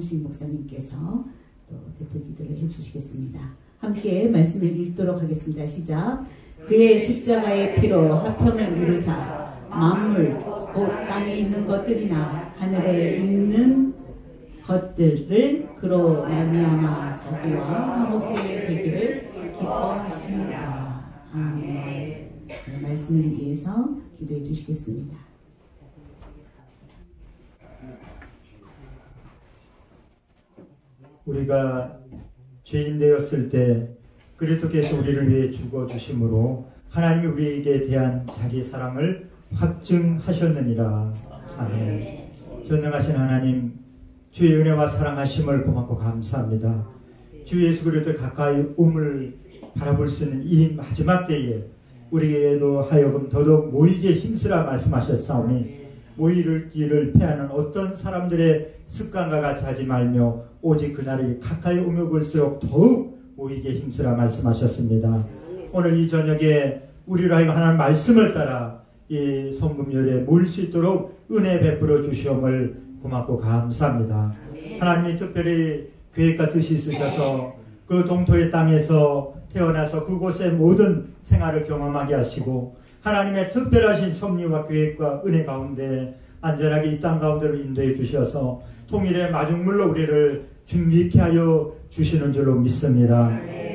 이동식 목사님께서 또 대표 기도를 해주시겠습니다. 함께 말씀을 읽도록 하겠습니다. 시작. 그의 십자가의 피로 화평을 이루사 만물 곧 땅에 있는 것들이나 하늘에 있는 것들을 그로 말미암아 자기와 화목하게 되기를 기뻐하십니다. 아멘. 네, 말씀을 위해서 기도해 주시겠습니다. 우리가 죄인 되었을 때 그리스도께서 우리를 위해 죽어주심으로 하나님이 우리에게 대한 자기 사랑을 확증하셨느니라. 아멘. 전능하신 하나님, 주의 은혜와 사랑하심을 고맙고 감사합니다. 주 예수 그리스도의 가까이 옴을 바라볼 수 있는 이 마지막 때에 우리에게도 하여금 더더욱 모이기에 힘쓰라 말씀하셨사오니 모이를 길을 패하는 어떤 사람들의 습관과 같이 하지 말며 오직 그날이 가까이 오며 볼수록 더욱 모이기에 힘쓰라 말씀하셨습니다. 오늘 이 저녁에 우리로 하여금 하나님 말씀을 따라 이 성금열에 모일 수 있도록 은혜 베풀어 주시옵을 고맙고 감사합니다. 하나님이 특별히 계획과 뜻이 있으셔서 그 동토의 땅에서 태어나서 그곳의 모든 생활을 경험하게 하시고 하나님의 특별하신 섭리와 계획과 은혜 가운데 안전하게 이 땅 가운데로 인도해 주셔서 통일의 마중물로 우리를 준비케 하여 주시는 줄로 믿습니다.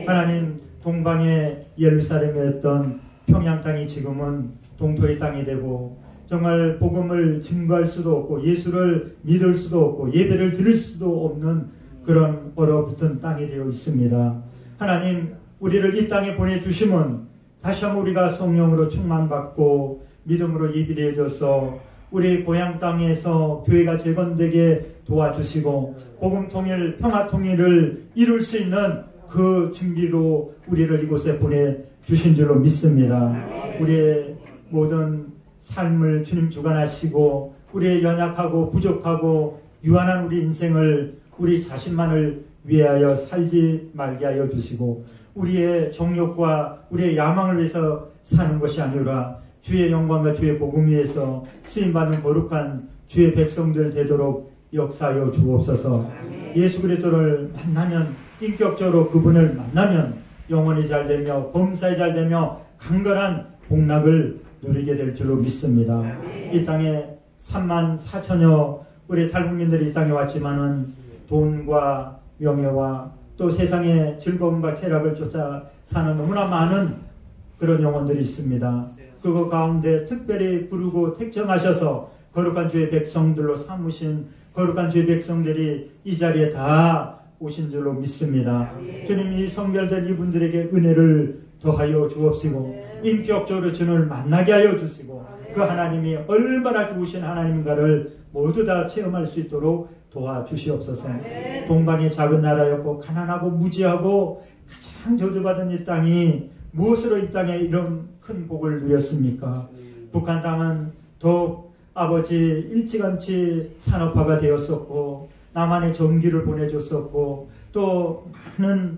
하나님, 동방의 예루살렘이었던 평양 땅이 지금은 동토의 땅이 되고 정말 복음을 증거할 수도 없고 예수를 믿을 수도 없고 예배를 드릴 수도 없는 그런 얼어붙은 땅이 되어 있습니다. 하나님, 우리를 이 땅에 보내주심은 다시 한번 우리가 성령으로 충만받고 믿음으로 예비되어져서 우리 고향 땅에서 교회가 재건되게 도와주시고 복음 통일, 평화 통일을 이룰 수 있는 그 준비로 우리를 이곳에 보내주신 줄로 믿습니다. 우리의 모든 삶을 주님 주관하시고 우리의 연약하고 부족하고 유한한 우리 인생을 우리 자신만을 위하여 살지 말게 하여 주시고 우리의 정욕과 우리의 야망을 위해서 사는 것이 아니라 주의 영광과 주의 복음 위해서 쓰임받는 거룩한 주의 백성들 되도록 역사하여 주옵소서. 예수 그리스도를 만나면 인격적으로 그분을 만나면 영혼이 잘되며 범사에 잘되며 강건한 복락을 누리게 될 줄로 믿습니다. 이 땅에 3만 4천여 우리 탈북민들이 이 땅에 왔지만은 돈과 명예와 또 세상의 즐거움과 쾌락을 쫓아 사는 너무나 많은 그런 영혼들이 있습니다. 그거 가운데 특별히 부르고 택정하셔서 거룩한 주의 백성들로 삼으신 거룩한 주의 백성들이 이 자리에 다 오신 줄로 믿습니다. 주님이 성별된 이분들에게 은혜를 더하여 주옵시고 인격적으로 주님을 만나게 하여 주시고 그 하나님이 얼마나 좋으신 하나님인가를 모두 다 체험할 수 있도록 도와주시옵소서. 동방의 작은 나라였고 가난하고 무지하고 가장 저주받은 이 땅이 무엇으로 이 땅에 이런 큰 복을 누렸습니까? 북한 땅은 더욱 아버지 일찌감치 산업화가 되었었고 남한에 전기를 보내줬었고 또 많은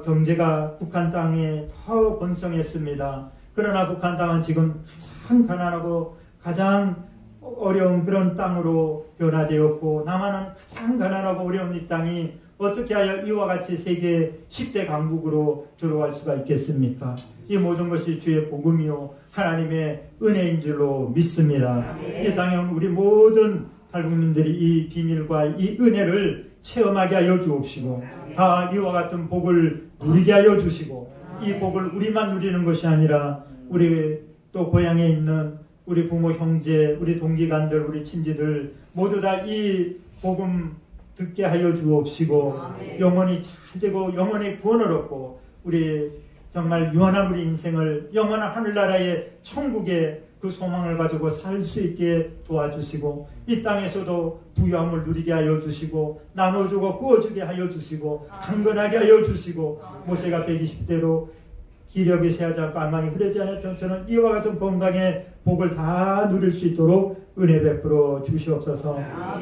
경제가 북한 땅에 더 번성했습니다. 그러나 북한 땅은 지금 가장 가난하고 가장 어려운 그런 땅으로 변화되었고 남한은 가장 가난하고 어려운 이 땅이 어떻게 하여 이와 같이 세계 10대 강국으로 들어갈 수가 있겠습니까? 이 모든 것이 주의 복음이요 하나님의 은혜인 줄로 믿습니다. 이 땅에 온 우리 모든 탈북민들이 이 비밀과 이 은혜를 체험하게 하여 주옵시고 다 이와 같은 복을 누리게 하여 주시고 이 복을 우리만 누리는 것이 아니라 우리 또 고향에 있는 우리 부모, 형제, 우리 동기간들, 우리 친지들 모두 다 이 복음 듣게 하여 주옵시고 영원히 잘되고 영원히 구원을 얻고 우리 정말 유한한 우리 인생을 영원한 하늘나라의 천국의 그 소망을 가지고 살 수 있게 도와주시고 이 땅에서도 부유함을 누리게 하여 주시고 나눠주고 구워주게 하여 주시고 강건하게 하여 주시고 모세가 120대로 기력이 쇠하지 않고 안강이 흐르지 않았던 저는 이와 같은 건강의 복을 다 누릴 수 있도록 은혜 베풀어 주시옵소서.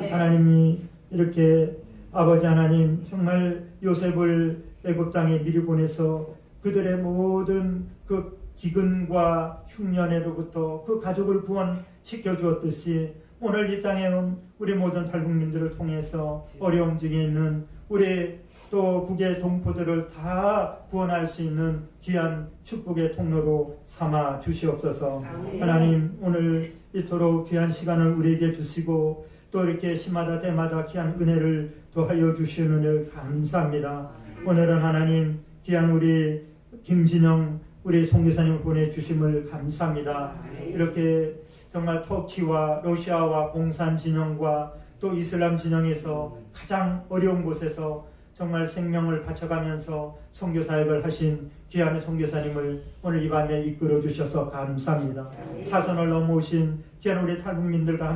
하나님이 이렇게 아버지 하나님 정말 요셉을 애굽 땅에 미리 보내서 그들의 모든 그 기근과 흉년에로부터 그 가족을 구원시켜 주었듯이 오늘 이 땅에 온 우리 모든 탈북민들을 통해서 어려움 중에 있는 우리 또 국의 동포들을 다 구원할 수 있는 귀한 축복의 통로로 삼아 주시옵소서. 하나님, 오늘 이토록 귀한 시간을 우리에게 주시고 또 이렇게 시마다 때마다 귀한 은혜를 더하여 주시는 감사합니다. 오늘은 하나님 귀한 우리 김진영 우리 송교사님을 보내주심을 감사합니다. 이렇게 정말 터키와 러시아와 공산 진영과 또 이슬람 진영에서 가장 어려운 곳에서 정말 생명을 바쳐가면서 선교사역을 하신 귀한 선교사님을 오늘 이 밤에 이끌어 주셔서 감사합니다. 사선을 넘어오신 귀한 우리 탈북민들과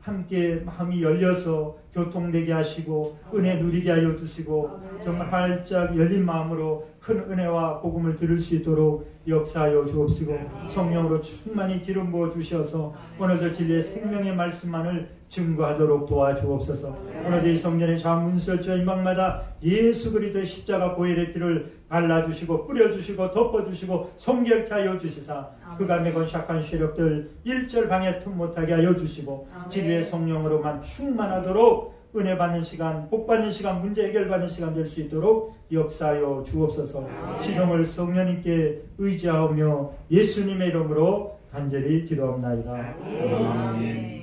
함께 마음이 열려서 교통되게 하시고 은혜 누리게 하여 주시고 정말 활짝 열린 마음으로 큰 은혜와 복음을 들을 수 있도록 역사하여 주옵시고 성령으로 충만히 기름 부어 주셔서 오늘도 진리의 생명의 말씀만을 증거하도록 도와주옵소서. 오늘도 이 성전의 자문설주와 임방마다 예수 그리스도의 십자가 보혈의 피를 발라주시고 뿌려주시고 덮어주시고 성결케 하여 주시사 그가 매건 샥한 세력들 일절 방해 틈 못하게 하여 주시고 진리의 성령으로만 충만하도록 은혜 받는 시간, 복 받는 시간, 문제 해결받는 시간 될 수 있도록 역사하여 주옵소서. 시종을 성령님께 의지하며 예수님의 이름으로 간절히 기도합나이다. 아멘.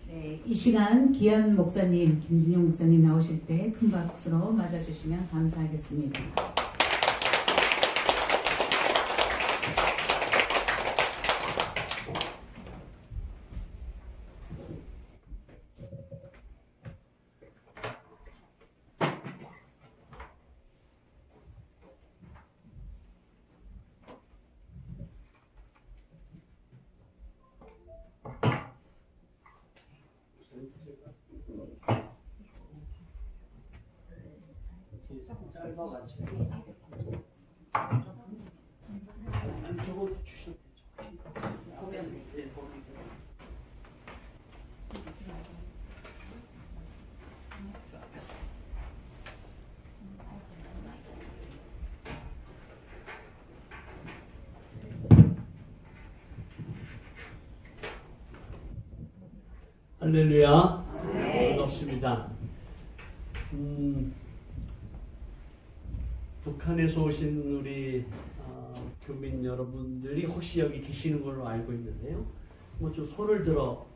네, 이 시간 귀한 목사님 김진영 목사님 나오실 때 큰 박수로 맞아주시면 감사하겠습니다. 할렐루야. 반갑습니다. 북한에서 오신 우리 교민 여러분들이 혹시 여기 계시는 걸로 알고 있는데요. 뭐 좀 손을 들어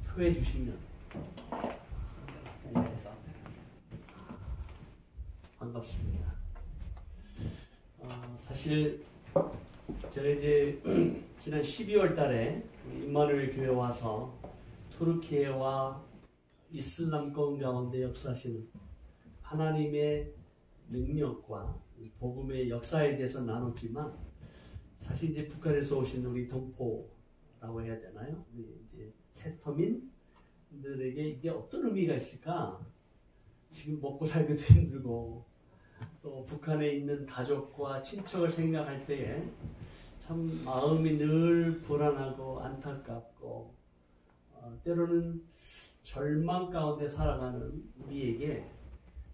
표해 주시면 반갑습니다. 사실 제가 이제 지난 12월 달에 임마누엘 교회 와서 투르키예와 이슬람권 가운데 역사하시는 하나님의 능력과 복음의 역사에 대해서 나눴지만 사실 이제 북한에서 오신 우리 동포라고 해야 되나요? 이제 캐터민들에게 이게 어떤 의미가 있을까? 지금 먹고 살기도 힘들고 또 북한에 있는 가족과 친척을 생각할 때에 참 마음이 늘 불안하고 안타깝고 때로는 절망 가운데 살아가는 우리에게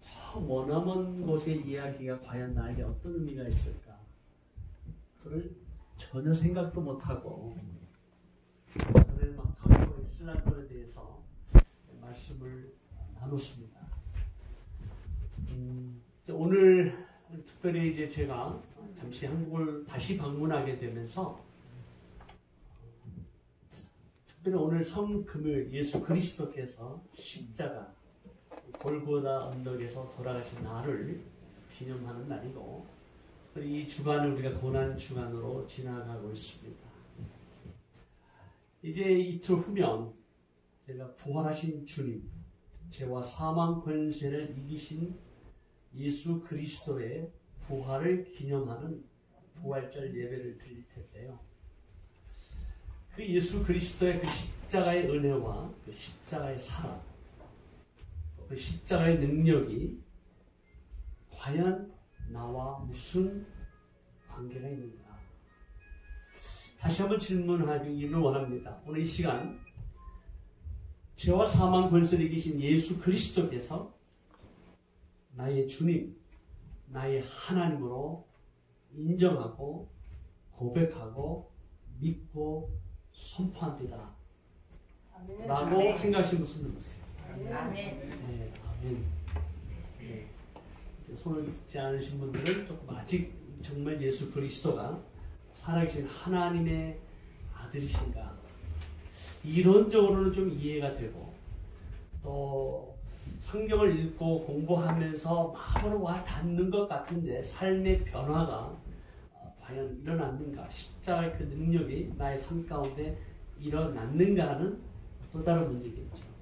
저 머나먼 곳의 이야기가 과연 나에게 어떤 의미가 있을까? 그걸 전혀 생각도 못하고 저는 막 터키와 이슬람권에 대해서 말씀을 나눴습니다. 오늘 특별히 이제 제가 잠시 한국을 다시 방문하게 되면서 특별히 오늘 성금요일 예수 그리스도께서 십자가 골고다 언덕에서 돌아가신 날을 기념하는 날이고 이 주간을 우리가 고난 주간으로 지나가고 있습니다. 이제 이틀 후면 제가 부활하신 주님, 죄와 사망 권세를 이기신 예수 그리스도의 부활을 기념하는 부활절 예배를 드릴 텐데요. 그 예수 그리스도의 그 십자가의 은혜와 그 십자가의 사랑, 그 십자가의 능력이 과연 나와 무슨 관계가 있는가? 다시 한번 질문하기를 원합니다. 오늘 이 시간 죄와 사망 권세를 이기신 예수 그리스도께서 나의 주님, 나의 하나님으로 인정하고 고백하고 믿고 선포합니다. 아멘. 라고 아멘. 생각하시는 분들 들으세요. 아멘. 네, 아멘. 네. 손을 듣지 않으신 분들은 조금 아직 정말 예수 그리스도가 살아계신 하나님의 아들이신가, 이론적으로는 좀 이해가 되고, 또 성경을 읽고 공부하면서 마음으로 와 닿는 것 같은데 삶의 변화가 과연 일어났는가, 십자가의 그 능력이 나의 삶 가운데 일어났는가는 또 다른 문제겠죠.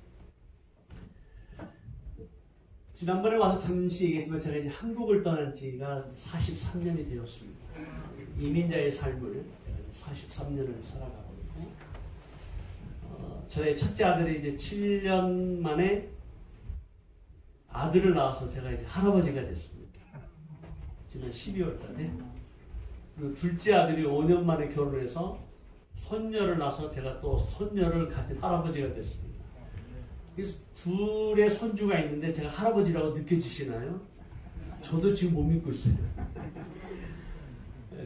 지난번에 와서 잠시 얘기했지만 제가 이제 한국을 떠난 지가 43년이 되었습니다. 이민자의 삶을 제가 이제 43년을 살아가고 있고, 저의 첫째 아들이 이제 7년 만에 아들을 낳아서 제가 이제 할아버지가 됐습니다. 지난 12월 달에. 그리고 둘째 아들이 5년 만에 결혼해서 손녀를 낳아서 제가 또 손녀를 가진 할아버지가 됐습니다. 그래서 둘의 손주가 있는데 제가 할아버지라고 느껴지시나요? 저도 지금 못 믿고 있어요.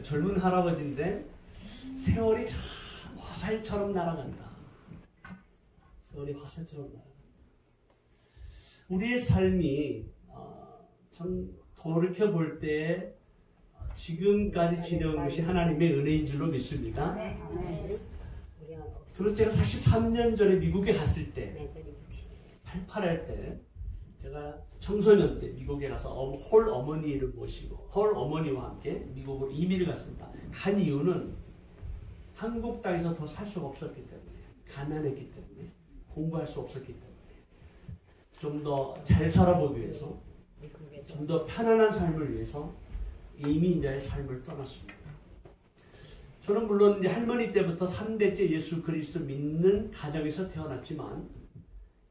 젊은 할아버지인데 세월이 참 화살처럼 날아간다. 세월이 화살처럼 날아간다. 우리의 삶이 참 돌이켜볼 때 지금까지 지내온 것이 하나님의 은혜인 줄로 믿습니다. 그리고 제가 43년 전에 미국에 갔을 때, 88할 때, 제가 청소년 때 미국에 가서 홀 어머니를 모시고 홀 어머니와 함께 미국으로 이민을 갔습니다. 간 이유는 한국 땅에서 더 살 수가 없었기 때문에, 가난했기 때문에, 공부할 수 없었기 때문에, 좀 더 잘 살아보기 위해서, 좀 더 편안한 삶을 위해서 이민자의 삶을 떠났습니다. 저는 물론 이제 할머니 때부터 3대째 예수 그리스도 믿는 가정에서 태어났지만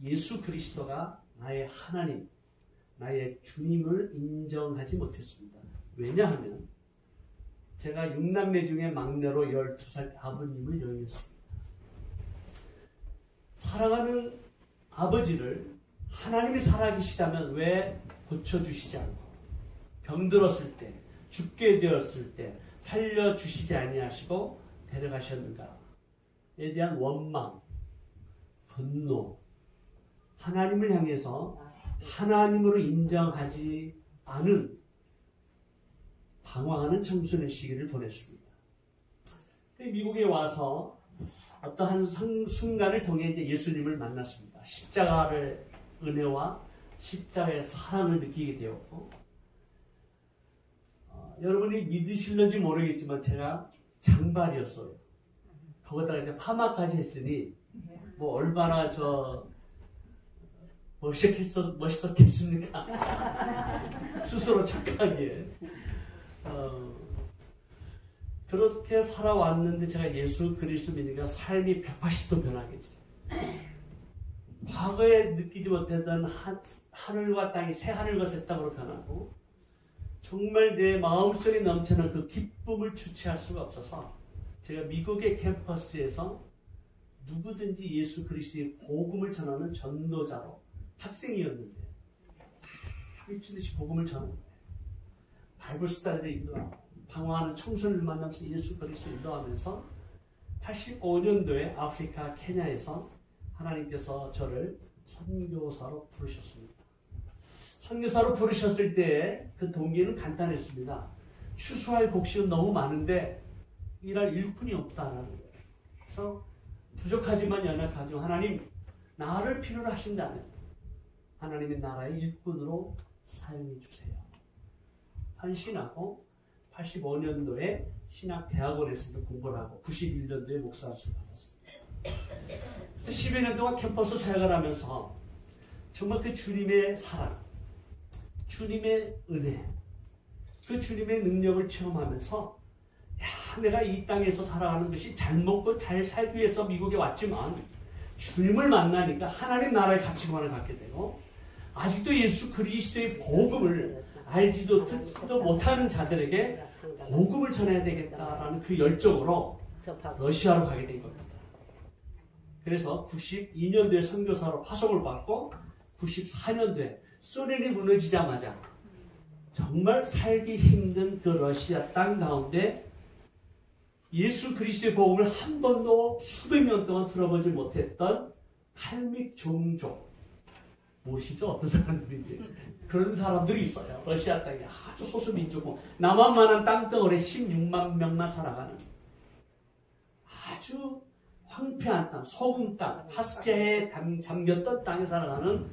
예수 그리스도가 나의 하나님, 나의 주님을 인정하지 못했습니다. 왜냐하면 제가 6남매 중에 막내로 12살 아버님을 여인했습니다. 사랑하는 아버지를 하나님이 살아계시다면 왜 고쳐주시지 않고, 병들었을 때, 죽게 되었을 때 살려주시지 아니하시고 데려가셨는가에 대한 원망, 분노, 하나님을 향해서 하나님으로 인정하지 않은 방황하는 청소년 시기를 보냈습니다. 미국에 와서 어떠한 순간을 통해 이제 예수님을 만났습니다. 십자가의 은혜와 십자가의 사랑을 느끼게 되었고, 여러분이 믿으실는지 모르겠지만 제가 장발이었어요. 거기다가 이제 파마까지 했으니 뭐 얼마나 멋있었겠습니까? 스스로 착하게. 그렇게 살아왔는데 제가 예수 그리스도 믿으니까 삶이 180도 변하게 됐어요. 과거에 느끼지 못했던 하늘과 땅이 새 하늘과 새 땅으로 변하고, 정말 내 마음속에 넘치는 그 기쁨을 주체할 수가 없어서 제가 미국의 캠퍼스에서 누구든지 예수 그리스도의 복음을 전하는 전도자로 학생이었는데 미친듯이 복음을 전하는 거예요. 바이블 스타디를 인도하고 방황하는 청소년을 만나면서 예수 그리스도 인도하면서 85년도에 아프리카 케냐에서 하나님께서 저를 선교사로 부르셨습니다. 선교사로 부르셨을 때 그 동기는 간단했습니다. 추수할 곡식은 너무 많은데 일할 일꾼이 없다라는 거예요. 그래서 부족하지만 연약하죠. 하나님, 나를 필요로 하신다면 하나님의 나라의 일꾼으로 사용해 주세요. 헌신하고 85년도에 신학대학원에서 공부를 하고 91년도에 목사수를 받았습니다. 그래서 10여 년 동안 캠퍼스 사역을 하면서 정말 그 주님의 사랑, 주님의 은혜, 그 주님의 능력을 체험하면서, 야, 내가 이 땅에서 살아가는 것이 잘 먹고 잘 살기 위해서 미국에 왔지만 주님을 만나니까 하나님 나라의 가치관을 갖게 되고, 아직도 예수 그리스도의 복음을 알지도 듣지도 못하는 자들에게 복음을 전해야 되겠다라는 그 열정으로 러시아로 가게 된 겁니다. 그래서 92년도에 선교사로 파송을 받고 94년도에 소련이 무너지자마자 정말 살기 힘든 그 러시아 땅 가운데 예수 그리스도의 복음을 한 번도 수백 년 동안 들어보지 못했던 칼믹 종족, 무엇이죠? 어떤 사람들인지. 그런 사람들이 있어요. 러시아 땅에 아주 소수민족고 남한만한 땅덩어리에 16만 명만 살아가는 아주 황폐한 땅, 소금 땅, 하스케에 잠겼던 땅에 살아가는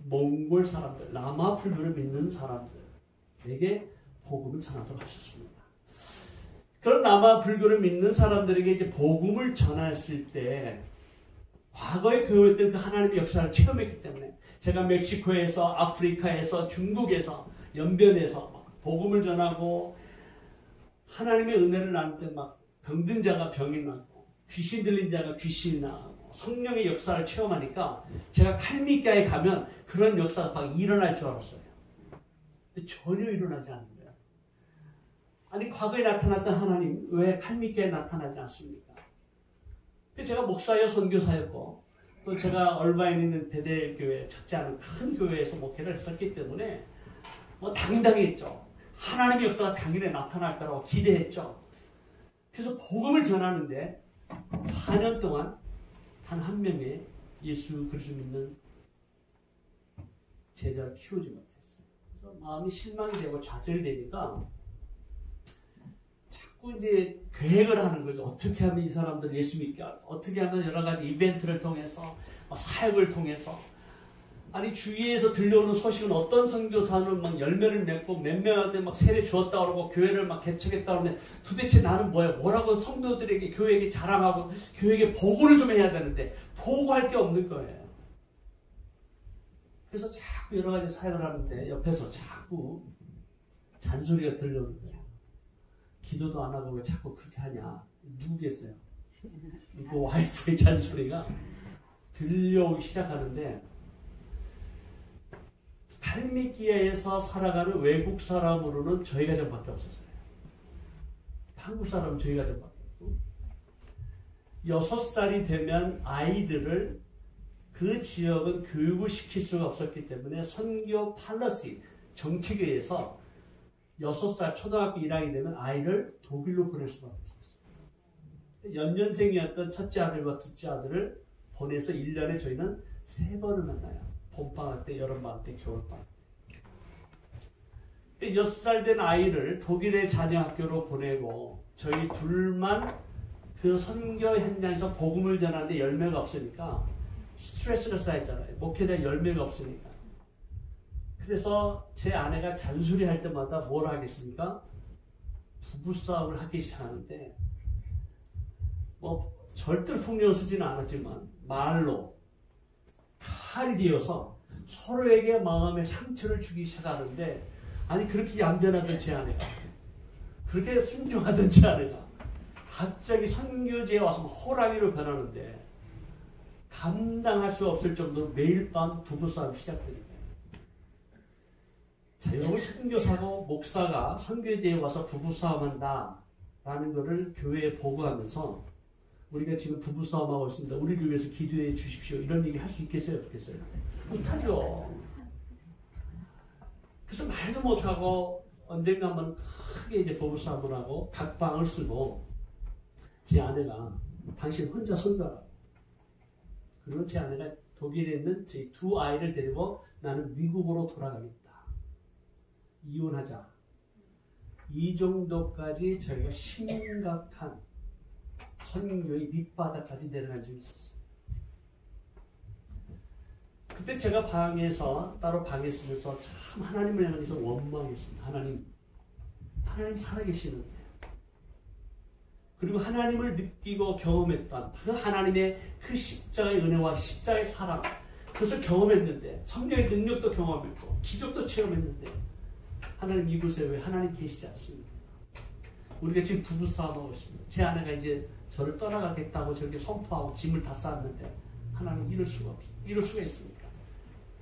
몽골 사람들, 라마 불교를 믿는 사람들에게 복음을 전하도록 하셨습니다. 그런 라마 불교를 믿는 사람들에게 이제 복음을 전했을 때 과거의 교회들 그 하나님의 역사를 체험했기 때문에 제가 멕시코에서, 아프리카에서, 중국에서, 연변에서 막 복음을 전하고 하나님의 은혜를 나눌 때 막 병든 자가 병이 나고 귀신 들린 자가 귀신이 나고 성령의 역사를 체험하니까 제가 칼미기아에 가면 그런 역사가 막 일어날 줄 알았어요. 근데 전혀 일어나지 않는 거예요. 아니 과거에 나타났던 하나님 왜 칼미기아에 나타나지 않습니까? 제가 목사여 선교사였고 또 제가 얼바인에 있는 베델교회 적지 않은 큰 교회에서 목회를 했었기 때문에 뭐 당당했죠. 하나님의 역사가 당연히 나타날 거라고 기대했죠. 그래서 복음을 전하는데 4년 동안 단 한 명의 예수 그리스도 믿는 제자를 키우지 못했어요. 그래서 마음이 실망이 되고 좌절되니까 자꾸 이제 계획을 하는 거죠. 어떻게 하면 이 사람들 예수 믿게 할까? 어떻게 하면 여러 가지 이벤트를 통해서 사역을 통해서 아니 주위에서 들려오는 소식은 어떤 선교사는 막 열매를 맺고 몇 명한테 막 세례 주었다 그러고 교회를 막 개척했다 그러는데 도대체 나는 뭐라고 성도들에게 교회에게 자랑하고 교회에게 보고를 좀 해야 되는데 보고할 게 없는 거예요. 그래서 자꾸 여러 가지 사역을 하는데 옆에서 자꾸 잔소리가 들려오는 거예요. 기도도 안 하고 왜 자꾸 그렇게 하냐. 누구겠어요? 그 와이프의 잔소리가 들려오기 시작하는데 칼미기아에서 살아가는 외국 사람으로는 저희 가정밖에 없었어요. 한국 사람은 저희 가정밖에 없고 6살이 되면 아이들을 그 지역은 교육을 시킬 수가 없었기 때문에 선교 팔러시 정책에 의해서 6살 초등학교 1학년이 되면 아이를 독일로 보낼 수밖에 없었어요. 연년생이었던 첫째 아들과 둘째 아들을 보내서 1년에 저희는 3번을 만나요. 봄방학 때, 여름방학 때, 겨울방학 때. 6살 된 아이를 독일의 자녀 학교로 보내고 저희 둘만 그 선교 현장에서 복음을 전하는데 열매가 없으니까 스트레스가 쌓였잖아요. 목회에 대한 열매가 없으니까. 그래서 제 아내가 잔소리할 때마다 뭘 하겠습니까? 부부싸움을 하기 시작하는데 뭐 절대로 폭력을 쓰지는 않았지만 말로 칼이 되어서 서로에게 마음의 상처를 주기 시작하는데 아니 그렇게 얌전하던 제 아내가 그렇게 순종하던 제 아내가 갑자기 선교지에 와서 호랑이로 변하는데 감당할 수 없을 정도로 매일 밤 부부싸움이 시작됩니다. 자, 여러분 선교사고 목사가 선교지에 와서 부부싸움한다 라는 것을 교회에 보고하면서 우리가 지금 부부싸움하고 있습니다. 우리 교회에서 기도해 주십시오. 이런 얘기 할 수 있겠어요? 없겠어요? 못하죠. 그래서 말도 못하고 언젠가 한번 크게 이제 부부싸움을 하고 각방을 쓰고 제 아내가 당신 혼자 선교하라. 그리고 제 아내가 독일에 있는 제 2 아이를 데리고 나는 미국으로 돌아가겠다. 이혼하자. 이 정도까지 저희가 심각한 선교의 밑바닥까지 내려간 적이 있었어요. 그때 제가 따로 방에 있으면서 참 하나님을 향해서 원망했습니다. 하나님 살아계시는데. 그리고 하나님을 느끼고 경험했던 그 하나님의 그 십자가의 은혜와 십자가의 사랑, 그것을 경험했는데, 성령의 능력도 경험했고, 기적도 체험했는데, 하나님 이곳에 왜 하나님 계시지 않습니까? 우리가 지금 부부싸움하고 있습니다. 제 아내가 이제 저를 떠나가겠다고 저렇게 선포하고 짐을 다 쌌는데 하나님 이럴 수가 있습니까?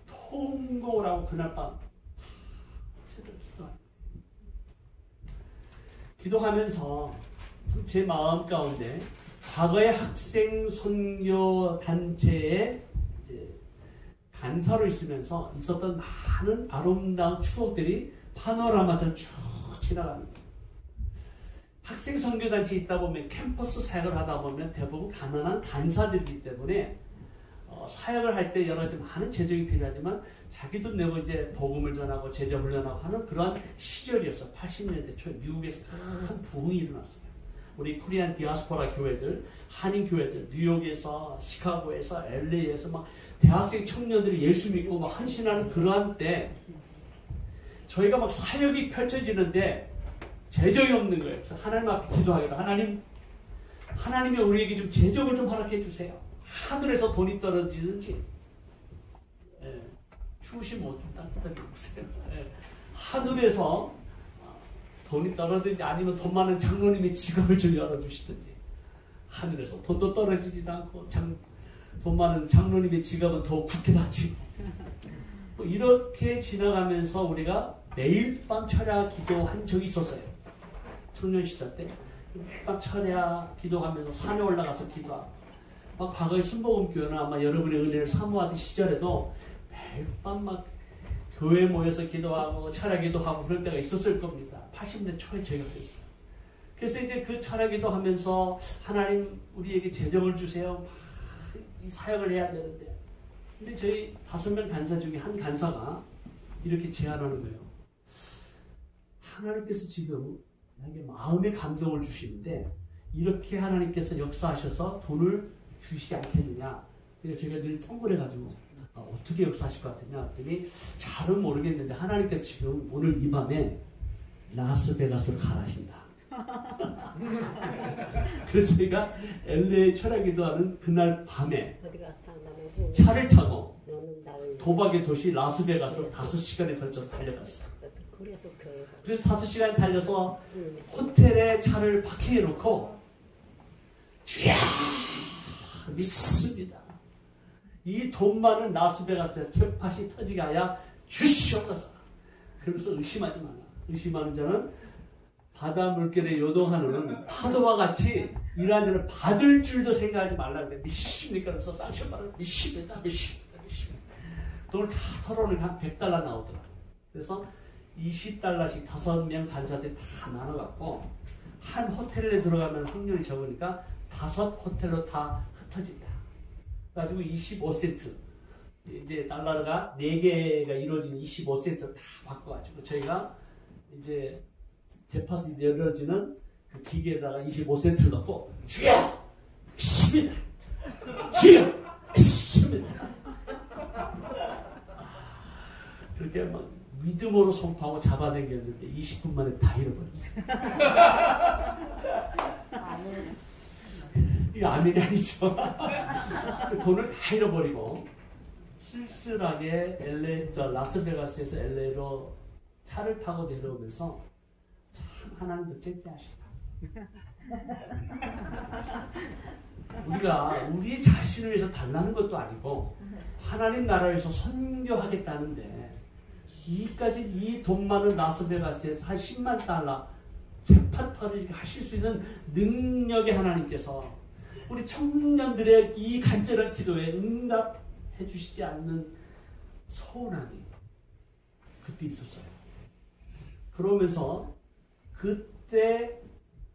통곡을 하고 그날 밤 기도하면서 제 마음 가운데 과거의 학생 선교 단체에 이제 간사로 있으면서 있었던 많은 아름다운 추억들이 파노라마처럼 쭉 지나갑니다. 학생 선교단체 있다 보면 캠퍼스 사역을 하다 보면 대부분 가난한 간사들이기 때문에 사역을 할 때 여러 가지 많은 재정이 필요하지만 자기 돈 내고 이제 복음을 전하고 제자 훈련하고 하는 그러한 시절이었어. 80년대 초에 미국에서 큰 부흥이 일어났어요. 우리 코리안 디아스포라 교회들, 한인 교회들, 뉴욕에서, 시카고에서, LA에서 막 대학생 청년들이 예수 믿고 막 헌신하는 그러한 때 저희가 막 사역이 펼쳐지는데 재정이 없는 거예요. 그래서 하나님 앞에 기도하기로, 하나님이 우리에게 좀 재정을 좀 허락해 주세요. 하늘에서 돈이 떨어지는지, 추우시면 좀 따뜻하게 보세요. 하늘에서 돈이 떨어지든지 아니면 돈 많은 장로님의 지갑을 좀 열어주시든지. 하늘에서 돈도 떨어지지도 않고 돈 많은 장로님의 지갑은 더 굳게 닫히고. 이렇게 지나가면서 우리가 매일 밤 철야 기도한 적이 있었어요. 청년 시절 때 매일 밤 철야 기도하면서 산에 올라가서 기도하고, 막 과거의 순복음교회나 아마 여러분의 은혜를 사모하던 시절에도 매일 밤 막 교회 모여서 기도하고 철야 기도하고 그럴 때가 있었을 겁니다. 80년 초에 저희가 그랬어요. 그래서 이제 그 철야 기도하면서 하나님 우리에게 재정을 주세요. 막 이 사역을 해야 되는데, 근데 저희 5명 간사 중에 한 간사가 이렇게 제안하는 거예요. 하나님께서 지금 나에게 마음의 감동을 주시는데 이렇게 하나님께서 역사하셔서 돈을 주시지 않겠느냐. 그래서 저희가 늘 똥그래가지고 어떻게 역사하실 것 같으냐 했더니 잘은 모르겠는데 하나님께서 지금 오늘 이 밤에 라스베가스로 가라신다. 그래서 저희가 LA 철야 기도하는 그날 밤에 차를 타고 도박의 도시 라스베가스로 5시간에 걸쳐서 달려갔어요. 그래서 5시간 달려서 호텔에 차를 파킹해 놓고 주야 믿습니다. 이 돈 많은 라스베가스에 잭팟이 터지게 하여 주시옵소서. 그러면서 의심하지 마라. 의심하는 자는 바다 물결에 요동하는 파도와 같이 이러한 자는 받을 줄도 생각하지 말라. 그래. 믿습니까? 그래서 쌍시오바를 믿습니다. 돈을 다 털어놓으니까 한 $100 나오더라. 그래서 $20씩 5명 간사들이 다 나눠갖고 한 호텔에 들어가면 확률이 적으니까 5 호텔로 다 흩어진다. 그래가지고 25센트, 이제 달러가 4개가 이루어지는 25센트 다 바꿔가지고 저희가 이제 재팟이 열어지는 그 기계에다가 25센트를 넣고 주여 믿습니다. 주여 믿습니다. 그렇게 막 믿음으로 선포하고 잡아당겼는데 20분 만에 다 잃어버렸어요. 이거 아멘이 아니죠. 돈을 다 잃어버리고 쓸쓸하게 라스베가스에서 LA로 차를 타고 내려오면서 참 하나님도 째째하시다. 우리가 우리 자신을 위해서 달라는 것도 아니고 하나님 나라를 위해서 선교하겠다는데 이까지 이 돈 많은 라스베가스에서 한 $100,000 재파터를 하실 수 있는 능력의 하나님께서 우리 청년들의 이 간절한 기도에 응답해 주시지 않는 서운함이 그때 있었어요. 그러면서 그때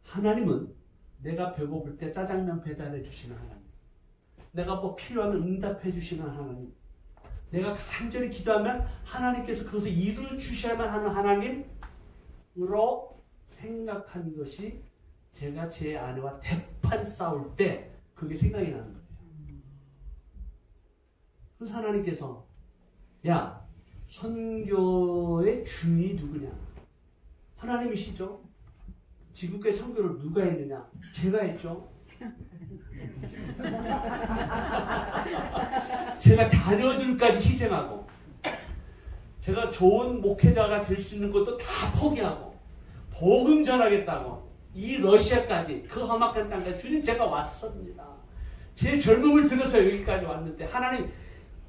하나님은 내가 배고플 때 짜장면 배달해 주시는 하나님, 내가 뭐 필요하면 응답해 주시는 하나님, 내가 간절히 기도하면 하나님께서 그것을 이루어 주셔야만 하는 하나님으로 생각한 것이 제가 제 아내와 대판 싸울 때 그게 생각이 나는 거예요. 그래서 하나님께서 야, 선교의 주인이 누구냐? 하나님이시죠? 지구교회 선교를 누가 했느냐? 제가 했죠. 제가 자녀들까지 희생하고 제가 좋은 목회자가 될 수 있는 것도 다 포기하고 복음 전하겠다고 이 러시아까지 그 험악한 땅까지 주님 제가 왔습니다. 제 젊음을 들여서 여기까지 왔는데 하나님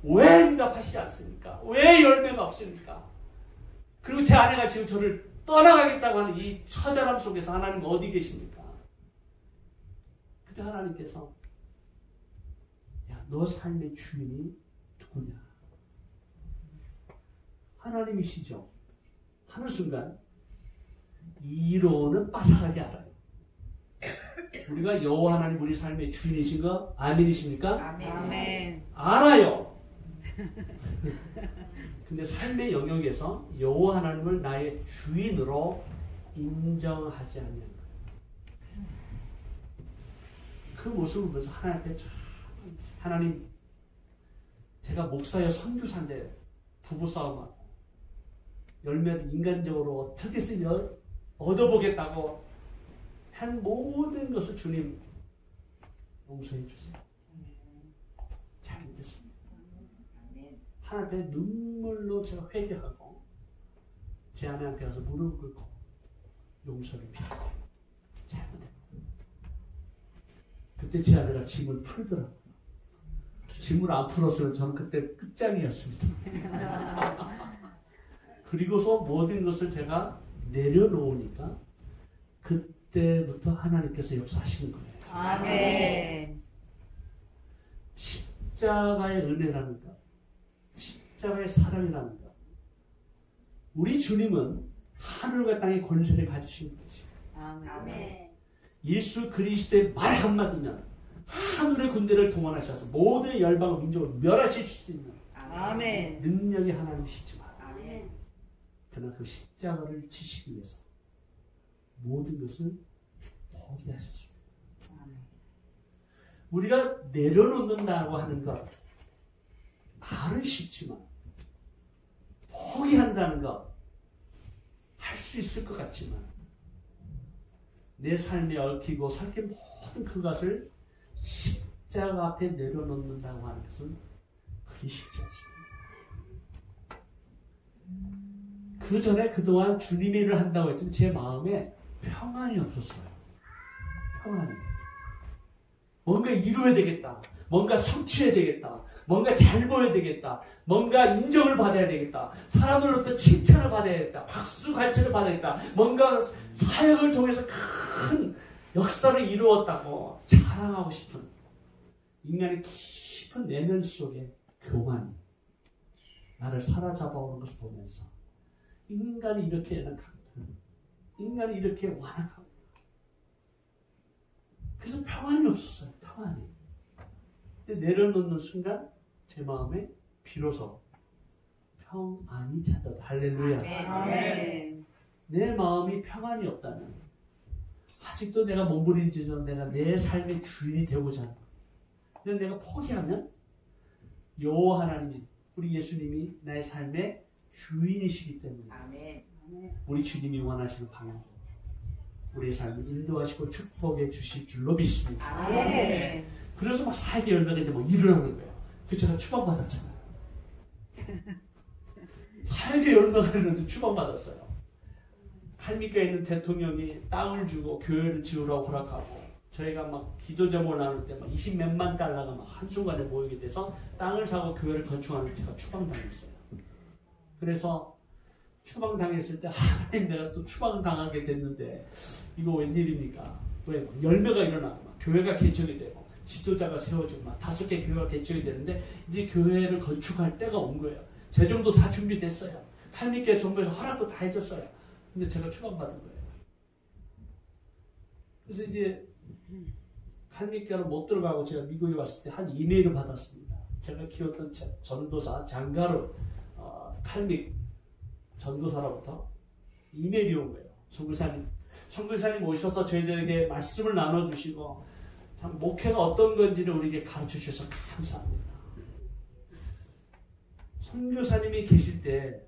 왜 응답하시지 않습니까? 왜 열매가 없습니까? 그리고 제 아내가 지금 저를 떠나가겠다고 하는 이 처절함 속에서 하나님 어디 계십니까? 그때 하나님께서 야, 너 삶의 주인이 누구냐? 하나님이시죠. 하는 순간 이론은 빠삭하게 알아요. 우리가 여호와 하나님 우리 삶의 주인이신 거 아멘이십니까? 아멘. 알아요. 근데 삶의 영역에서 여호와 하나님을 나의 주인으로 인정하지 않는 거예요. 그 모습을 보면서 하나님께 참, 하나님, 제가 목사여 선교사인데 부부싸움하고 열매를 인간적으로 어떻게 쓰면 얻어보겠다고 한 모든 것을 주님 용서해 주세요. 잘못했습니다. 하나님 앞에 눈물로 제가 회개하고 제 아내한테 가서 무릎을 꿇고 용서를 빌었어요. 잘못했다. 그때 제 아내가 짐을 풀더라고요. 짐을 안 풀었으면 저는 그때 끝장이었습니다. 그리고서 모든 것을 제가 내려놓으니까 그때부터 하나님께서 역사하시는 거예요. 아멘. 십자가의 은혜라는 것, 십자가의 사랑이라는 것. 우리 주님은 하늘과 땅의 권세를 가지신 분이시고 아멘. 예수 그리스도의 말 한마디면 하늘의 군대를 동원하셔서 모든 열방과 민족을 멸하실 수 있는 아멘. 능력이 하나님이시지만 아멘. 그러나 그 십자가를 지시기 위해서 모든 것을 포기하셨습니다. 우리가 내려놓는다고 하는 것 말은 쉽지만 포기한다는 것 할 수 있을 것 같지만 내 삶에 얽히고 설킨 모든 그것을 십자가 앞에 내려놓는다고 하는 것은 그리 쉽지 않습니다. 그 전에 그동안 주님의 일을 한다고 했더니 제 마음에 평안이 없었어요. 평안이. 뭔가 이루어야 되겠다. 뭔가 성취해야 되겠다. 뭔가 잘 보여야 되겠다. 뭔가 인정을 받아야 되겠다. 사람들로부터 칭찬을 받아야겠다. 박수 갈채를 받아야겠다. 뭔가 사역을 통해서 큰 역사를 이루었다고 자랑하고 싶은 인간의 깊은 내면 속에 교만이 나를 사로잡아오는 것을 보면서 인간이 이렇게 연약하구나. 인간이 이렇게 완악하구나. 그래서 평안이 없었어요. 평안이. 근데 내려놓는 순간 제 마음에 비로소 평안이 찾았다. 할렐루야. 아멘. 내 마음이 평안이 없다면 아직도 내가 몸부림치던 내가 내 삶의 주인이 되고자 하는 거야. 근데 내가 포기하면 여호와 하나님이 우리 예수님이 나의 삶의 주인이시기 때문에 아멘. 우리 주님이 원하시는 방향으로 우리의 삶을 인도하시고 축복해 주실 줄로 믿습니다. 아멘. 그래서 막 사역의 열매가 이제 막 일어나는 거예요. 그 제가 추방받았잖아요. 사역의 열매가 있는데 추방받았어요. 칼미가에 있는 대통령이 땅을 주고 교회를 지으라고 허락하고 저희가 막 기도 제목을 나눌 때 막 20몇만 달러가 막 한순간에 모이게 돼서 땅을 사고 교회를 건축하는 제가 추방당했어요. 그래서 추방당했을 때 하나님 내가 또 추방당하게 됐는데 이거 웬일입니까? 왜? 열매가 일어나고 막 교회가 개척이 되고 지도자가 세워지고 막 5개 교회가 개척이 되는데 이제 교회를 건축할 때가 온 거예요. 재정도 다 준비됐어요. 칼미께 정부에서 허락도 다 해줬어요. 근데 제가 추방받은 거예요. 그래서 이제 칼미께로 못 들어가고 제가 미국에 왔을 때 한 이메일을 받았습니다. 제가 키웠던 전도사 장가르 칼믹 전도사로부터 이메일이 온 거예요. 선교사님 오셔서 저희들에게 말씀을 나눠주시고 참 목회가 어떤 건지를 우리에게 가르쳐 주셔서 감사합니다. 선교사님이 계실 때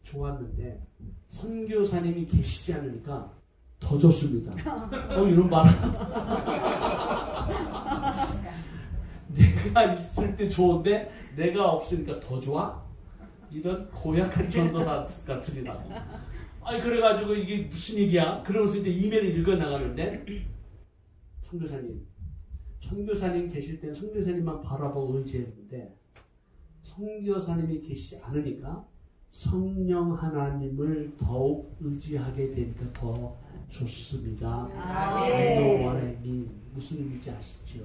좋았는데 선교사님이 계시지 않으니까 더 좋습니다. 이런 말. 내가 있을 때 좋은데 내가 없으니까 더 좋아? 이런 고약한 전도사 같으리라고. 아니 그래가지고 이게 무슨 얘기야? 그러면서 이제 이메일을 읽어 나가는데 선교사님 계실 때는 선교사님만 바라보고 의지했는데 선교사님이 계시지 않으니까 성령 하나님을 더욱 의지하게 되니까 더 좋습니다. I know what I mean. 무슨 의미인지 아시죠?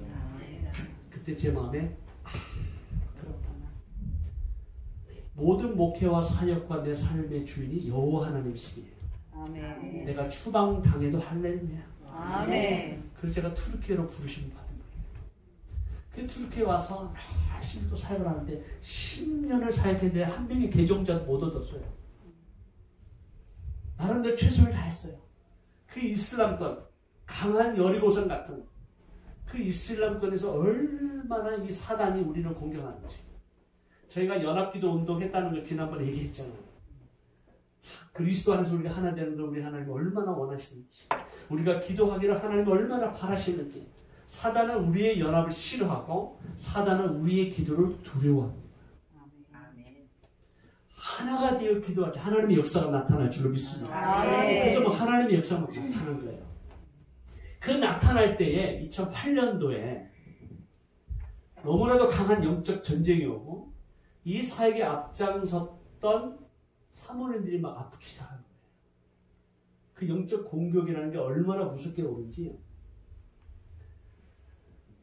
그때 제 마음에 그렇구나. 모든 목회와 사역과 내 삶의 주인이 여호와 하나님이시기에 내가 추방당해도 할렐루야. 아멘. 그래서 제가 투르키예로 부르심을 받은 거예요. 그 투르키에 와서 열심히 또 사역을 하는데 10년을 사역했는데 한 명의 개종자도 못 얻었어요. 나름대로 최선을 다했어요. 그 이슬람권, 강한 여리고성 같은 그 이슬람권에서 얼마나 이 사단이 우리를 공격하는지. 저희가 연합기도 운동했다는 걸 지난번에 얘기했잖아요. 그리스도 안에서 우리가 하나 되는 걸 우리 하나님 얼마나 원하시는지, 우리가 기도하기를 하나님 얼마나 바라시는지. 사단은 우리의 연합을 싫어하고 사단은 우리의 기도를 두려워합니다. 하나가 되어 기도할 때 하나님의 역사가 나타날 줄로 믿습니다. 그래서 뭐 하나님의 역사가 나타난 거예요. 그 나타날 때에 2008년도에 너무나도 강한 영적 전쟁이 오고 이 사역에 앞장섰던 사모님들이 막 아프기 시작한 거예요. 그 영적 공격이라는 게 얼마나 무섭게 오는지.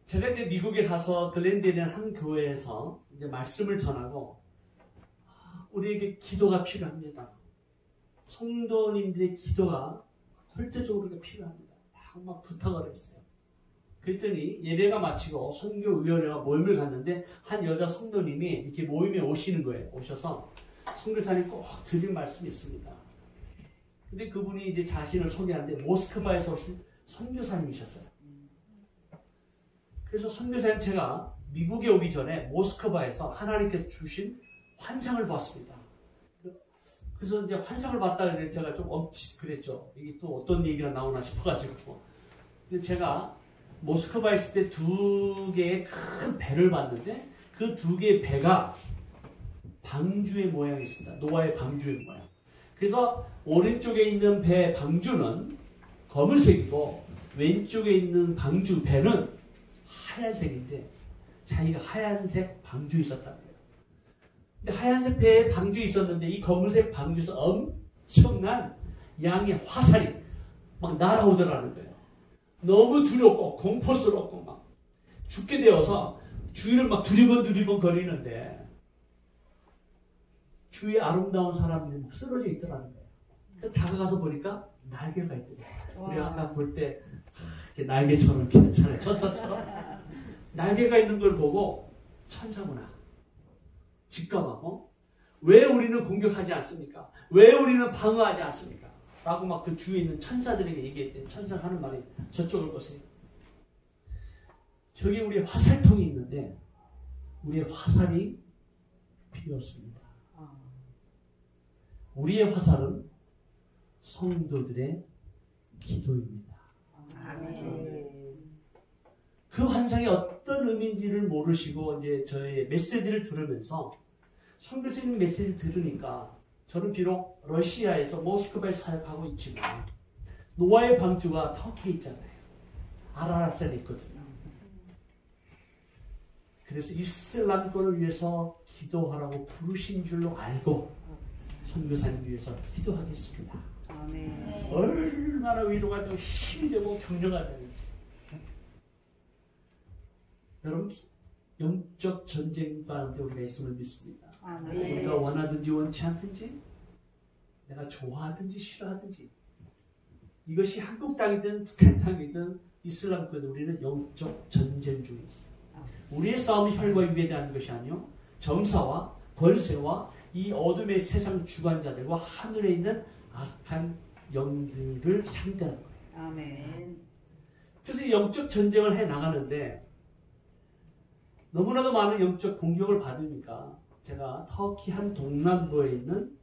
제가 이제 미국에 가서 글렌데이라는 한 교회에서 이제 말씀을 전하고 우리에게 기도가 필요합니다. 성도님들의 기도가 절대적으로 필요합니다. 막 부탁을 했어요. 그랬더니 예배가 마치고 선교위원회가 모임을 갔는데 한 여자 성도님이 이렇게 모임에 오시는 거예요. 오셔서 선교사님 꼭 드린 말씀이 있습니다. 근데 그분이 이제 자신을 소개하는데 모스크바에서 오신 선교사님이셨어요. 그래서 선교사님 제가 미국에 오기 전에 모스크바에서 하나님께서 주신 환상을 봤습니다. 그래서 이제 환상을 봤다 그랬는데 제가 좀 그랬죠. 이게 또 어떤 얘기가 나오나 싶어가지고. 근데 제가 모스크바에 있을 때 두 개의 큰 배를 봤는데 그 두 개의 배가 방주의 모양이 있습니다. 노아의 방주의 모양. 그래서 오른쪽에 있는 배 방주는 검은색이고 왼쪽에 있는 방주 배는 하얀색인데 자기가 하얀색 방주에 있었다는 거예요. 근데 하얀색 배에 방주에 있었는데 이 검은색 방주에서 엄청난 양의 화살이 막 날아오더라는 거예요. 너무 두렵고 공포스럽고 막 죽게 되어서 주위를 막 두리번 거리는데 주위에 아름다운 사람들이 막 쓰러져 있더라는 거예요. 그래서 다가가서 보니까 날개가 있더라고요. 우리가 아까 볼 때 이렇게 날개처럼 괜찮아요. 천사처럼 날개가 있는 걸 보고 천사구나 직감하고, 왜 우리는 공격하지 않습니까? 왜 우리는 방어하지 않습니까? 라고 막 그 주위에 있는 천사들에게 얘기했더니 천사가 하는 말이, 저쪽을 보세요. 저기 우리의 화살통이 있는데 우리의 화살이 비었습니다. 우리의 화살은 성도들의 기도입니다. 그 환상이 어떤 의미인지를 모르시고 이제 저의 메시지를 들으면서 선교사님 메시지를 들으니까 저는 비록 러시아에서 모스크바에 사역하고 있지만 노아의 방주가 터키에 있잖아요. 아라라산에 있거든요. 그래서 이슬람권을 위해서 기도하라고 부르신 줄로 알고 선교사님 위해서 기도하겠습니다. 아멘. 얼마나 위로가 되고 힘이 되고 격려가 되는지. 여러분, 영적 전쟁 가운데 우리가 있음을 믿습니다. 아멘. 우리가 원하든지 원치 않든지, 내가 좋아하든지 싫어하든지, 이것이 한국 땅이든 북한 땅이든 이슬람권, 우리는 영적 전쟁 중에 있어요. 우리의 싸움이 혈과 육에 대한 것이 아니요, 정사와 권세와 이 어둠의 세상 주관자들과 하늘에 있는 악한 영들을 상대하는 거예요. 아멘. 그래서 이 영적 전쟁을 해 나가는데 너무나도 많은 영적 공격을 받으니까 제가 터키 한 동남부에 있는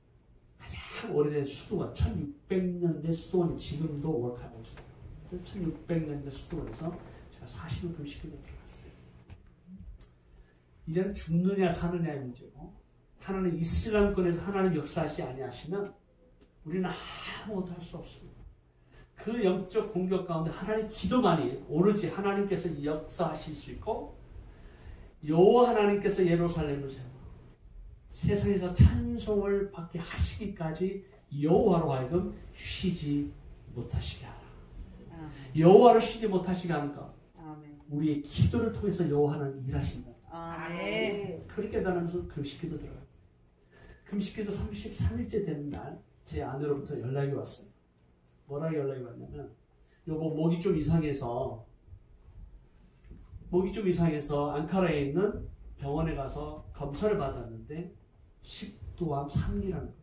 가장 오래된 수도원, 1600년대 수도원이 지금도 워크하고 있어요. 1600년대 수도원에서 제가 40을 금식하며 들어갔어요. 이제는 죽느냐 사느냐의 문제고, 하나님 이슬람권에서 하나님 역사하시 아니하시면 우리는 아무것도 할 수 없습니다. 그 영적 공격 가운데 하나님 기도만이 오로지 하나님께서 역사하실 수 있고, 여호와 하나님께서 예루살렘을 세워 세상에서 찬송을 받게 하시기까지 여호와로 하여금 쉬지 못하시게 하라. 여호와를 쉬지 못하시게 하니까 우리의 기도를 통해서 여호와 하나님 일하신다. 아멘. 그렇게 깨달으면서 금식기도 들어요. 금식기도 33일째 되는 날 제 아내로부터 연락이 왔어요. 뭐라고 연락이 왔냐면, 여보 목이 좀 이상해서 앙카라에 있는 병원에 가서 검사를 받았는데 식도암 3기라는 거예요.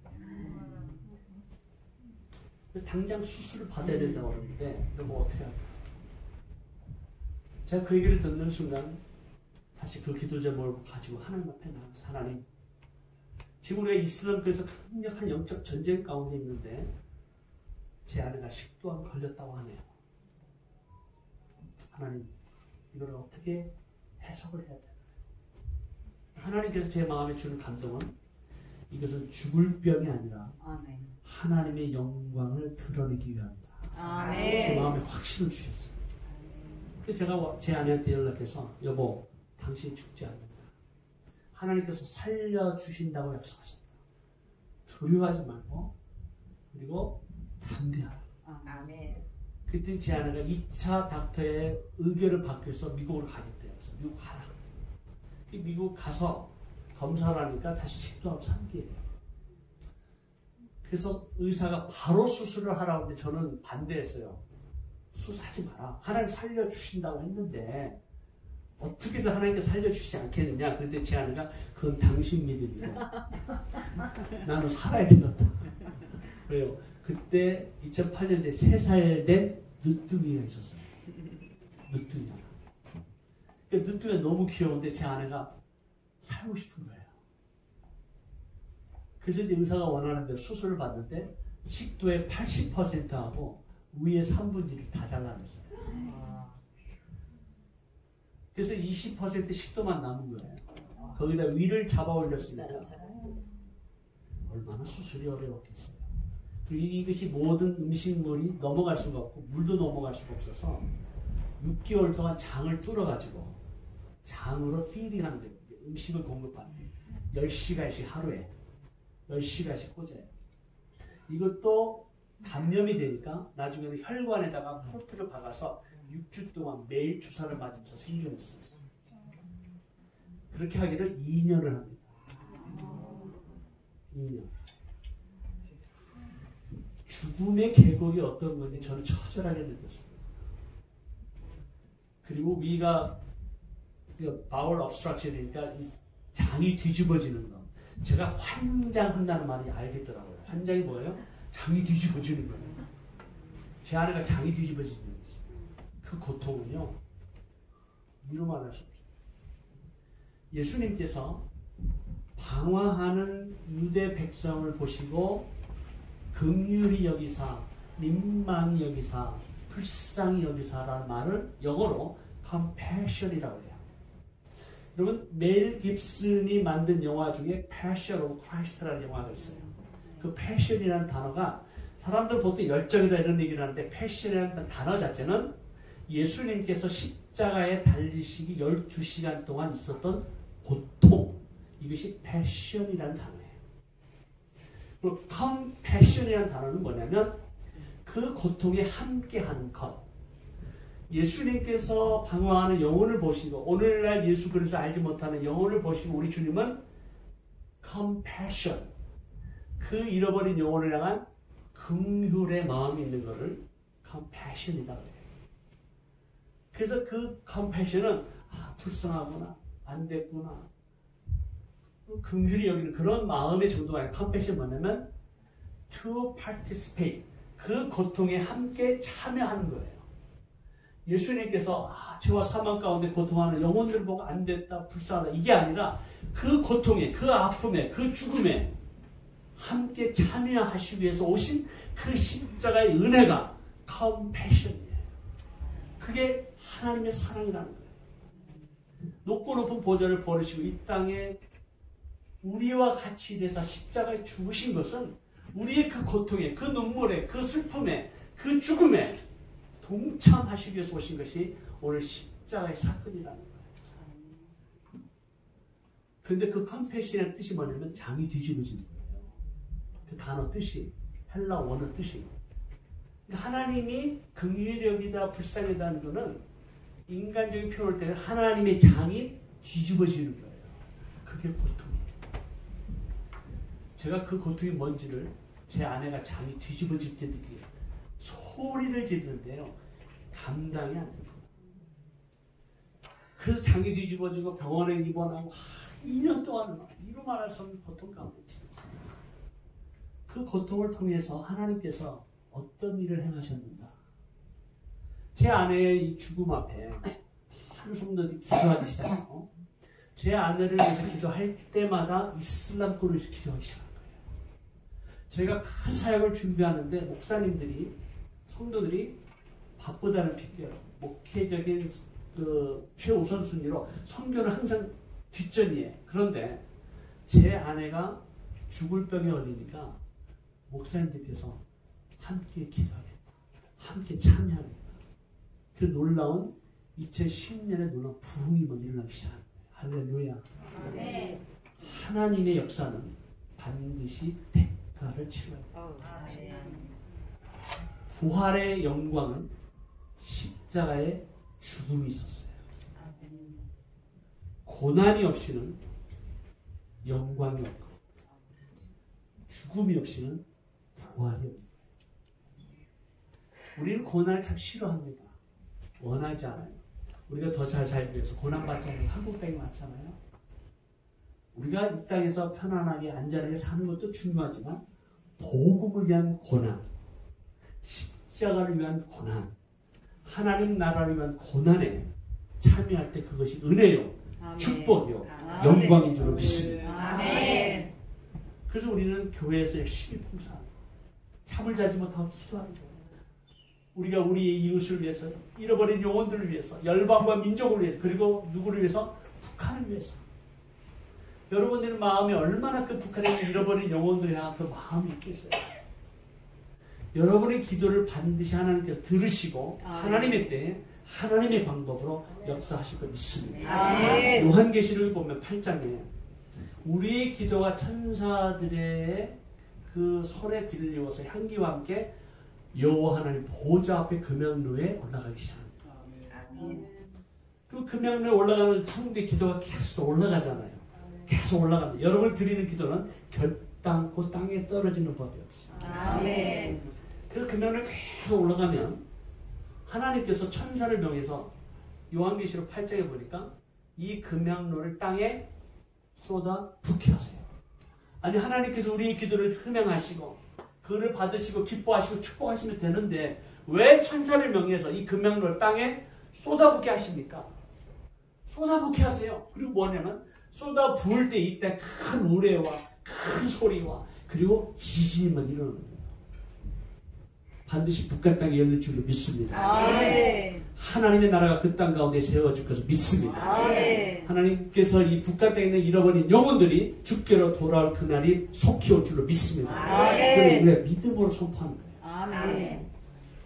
당장 수술을 받아야 된다고 그러는데 여보 어떻게 할까? 제가 그 얘기를 듣는 순간 다시 그 기도 제목을 가지고 하나님 앞에 나가서 하나님, 지금 우리가 이슬람교에서 강력한 영적 전쟁 가운데 있는데 제 아내가 식도암 걸렸다고 하네요. 하나님, 이걸 어떻게 해석을 해야 되나? 하나님께서 제 마음에 주는 감동은 이것은 죽을 병이 아니라 아멘. 하나님의 영광을 드러내기 위함이다. 그 아멘. 마음에 확신을 주셨어요. 그래서 제가 제 아내한테 연락해서 여보, 당신이 죽지 않는다. 하나님께서 살려주신다고 약속하셨다. 두려워하지 말고 그리고 담대하라. 아멘. 그때 제 아내가 2차 닥터의 의견을 받기 위해서 미국으로 가겠대요. 그래서 미국 가라. 미국 가서 검사를 하니까 다시 식도암 3기예요. 그래서 의사가 바로 수술을 하라고 했는데 저는 반대했어요. 수술하지 마라. 하나님 살려주신다고 했는데 어떻게든 하나님께서 살려주시지 않겠느냐. 그런데 제 아내가 그건 당신 믿음이고 나는 살아야 되겠다. 왜요? 그때 2008년대 3살 된 늦둥이가 있었어요. 늦둥이 하나. 늦둥이가 너무 귀여운데 제 아내가 살고 싶은 거예요. 그래서 이제 의사가 원하는 대로 수술을 받는데 식도의 80%하고 위에 3분의 1을 다 잘라냈어요. 그래서 20% 식도만 남은 거예요. 거기다 위를 잡아 올렸으니까 얼마나 수술이 어려웠겠어요. 그리고 이것이 모든 음식물이 넘어갈 수가 없고 물도 넘어갈 수가 없어서 6개월 동안 장을 뚫어가지고 장으로 피딩하는 거예요. 음식을 공급하는 거예요. 10시간씩 하루에 10시간씩 꽂아요. 이것도 감염이 되니까 나중에는 혈관에다가 포트를 박아서 6주 동안 매일 주사를 맞으면서 생존했어요. 그렇게 하기를 2년을 합니다. 2년. 죽음의 계곡이 어떤 건지 저는 처절하게 느꼈습니다. 그리고 위가 바울 obstruction이니까 장이 뒤집어지는 거. 제가 환장한다는 말이 알겠더라고요. 환장이 뭐예요? 장이 뒤집어지는 거예요. 제 아내가 장이 뒤집어지는 거예요. 그 고통은요, 이루 말할 수 없어요. 예수님께서 방황하는 유대 백성을 보시고 긍휼히 여기사, 민망히 여기사, 불쌍히 여기사라는 말을 영어로 compassion이라고 해요. 여러분, 멜 깁슨이 만든 영화 중에 Passion of Christ라는 영화가 있어요. 그 passion이라는 단어가 사람들 보통 열정이다 이런 얘기를 하는데 passion이라는 단어 자체는 예수님께서 십자가에 달리시기 12시간 동안 있었던 고통, 이것이 passion이라는 단어예요. 그리고 compassion이라는 단어는 뭐냐면 그 고통에 함께하는 것. 예수님께서 방황하는 영혼을 보시고 오늘날 예수 그리스도 알지 못하는 영혼을 보시고 우리 주님은 compassion, 그 잃어버린 영혼을 향한 긍휼의 마음이 있는 것을 compassion이라고 해요. 그래서 그 compassion은 불쌍하구나, 안 됐구나, 긍휼히 여기는 그런 마음의 정도가 아니라 compassion 뭐냐면 to participate, 그 고통에 함께 참여하는 거예요. 예수님께서 죄와 사망 가운데 고통하는 영혼들을 보고 안 됐다, 불쌍하다, 이게 아니라 그 고통에, 그 아픔에, 그 죽음에 함께 참여하시기 위해서 오신 그 십자가의 은혜가 compassion이에요. 그게 하나님의 사랑이라는 거예요. 높고 높은 보좌를 버리시고 이 땅에 우리와 같이 돼서 십자가에 죽으신 것은 우리의 그 고통에, 그 눈물에, 그 슬픔에, 그 죽음에 동참하시기 위해서 오신 것이 오늘 십자가의 사건이라는 거예요. 그런데 그 컴패션의 뜻이 뭐냐면 장이 뒤집어지는 거예요. 그 단어 뜻이, 헬라 원어 뜻이. 그러니까 하나님이 긍휼력이다, 불쌍이다는 거는 인간적인 표현을 때는 하나님의 장이 뒤집어지는 거예요. 그게 고통이에요. 제가 그 고통이 뭔지를 제 아내가 장이 뒤집어질 때 느끼게 소리를 지르는데요. 감당이 안 됩니다. 그래서 장이 뒤집어지고 병원에 입원하고 2년 동안 이루 말할 수 없는 고통 가운데 지냈어요. 그 고통을 통해서 하나님께서 어떤 일을 행하셨는가. 제 아내의 이 죽음 앞에 많은 성도들이 기도하기 시작하고 제 아내를 위해서 기도할 때마다 이슬람교를 기도하기 시작한 거예요. 제가 큰 사역을 준비하는데 목사님들이 성도들이 바쁘다는 핑계로 목회적인 그 최우선순위로 선교는 항상 뒷전이에요. 그런데 제 아내가 죽을 병에 걸리니까 목사님들께서 함께 기도하겠다. 함께 참여하겠다. 그 놀라운 2010년에 놀라운 부흥이 막 일어나기 시작합니다. 할렐루야. 네. 하나님의 역사는 반드시 대가를 치러야 돼요. 부활의 영광은 십자가의 죽음이 있었어요. 고난이 없이는 영광이 없고 죽음이 없이는 부활이 없고 우리는 고난을 참 싫어합니다. 원하지 않아요. 우리가 더 잘 살기 위해서 고난받지 않는 한국 땅이 많잖아요. 우리가 이 땅에서 편안하게 안전하게 사는 것도 중요하지만 복음을 위한 고난, 십자가를 위한 고난, 하나님 나라를 위한 고난에 참여할 때 그것이 은혜요, 축복이요, 영광인 줄로 믿습니다. 아멘. 그래서 우리는 교회에서 열심히 봉사하고 잠을 자지 못하고 기도하는 거예요. 우리가 우리의 이웃을 위해서, 잃어버린 영혼들을 위해서, 열방과 민족을 위해서, 그리고 누구를 위해서? 북한을 위해서. 여러분들의 마음이 얼마나 그 북한에 잃어버린 영혼들을 향한 그 마음이 있겠어요. 여러분의 기도를 반드시 하나님께서 들으시고 하나님의 때에 하나님의 방법으로 역사하실 걸 믿습니다. 요한계시록을 보면 8장에 우리의 기도가 천사들의 그 손에 들려워서 향기와 함께 여호와 하나님 보좌 앞에 금양로에 올라가기 시작합니다. 그 금양로에 올라가는 성도의 기도가 계속 올라가잖아요. 계속 올라갑니다. 여러분이 드리는 기도는 결단코 땅에 떨어지는 법이 없어요. 그래서 금양로에 계속 올라가면 하나님께서 천사를 명해서 요한계시록 8장에 보니까 이 금양로를 땅에 쏟아 붓게 하세요. 아니 하나님께서 우리의 기도를 흠양하시고 그를 받으시고 기뻐하시고 축복하시면 되는데 왜 천사를 명해서 이 금양로를 땅에 쏟아붓게 하십니까? 쏟아붓게 하세요. 그리고 뭐냐면 쏟아부을 때 이때 큰 우레와 큰 소리와 그리고 지진이 막 일어나는 거예요. 반드시 북한 땅에 열릴 줄로 믿습니다. 하나님의 나라가 그 땅 가운데 세워질 것을 믿습니다. 하나님께서 이 북한 땅에 있는 잃어버린 영혼들이 주께로 돌아올 그날이 속히 올 줄로 믿습니다. 그런데 우리가 믿음으로 선포하는 거예요.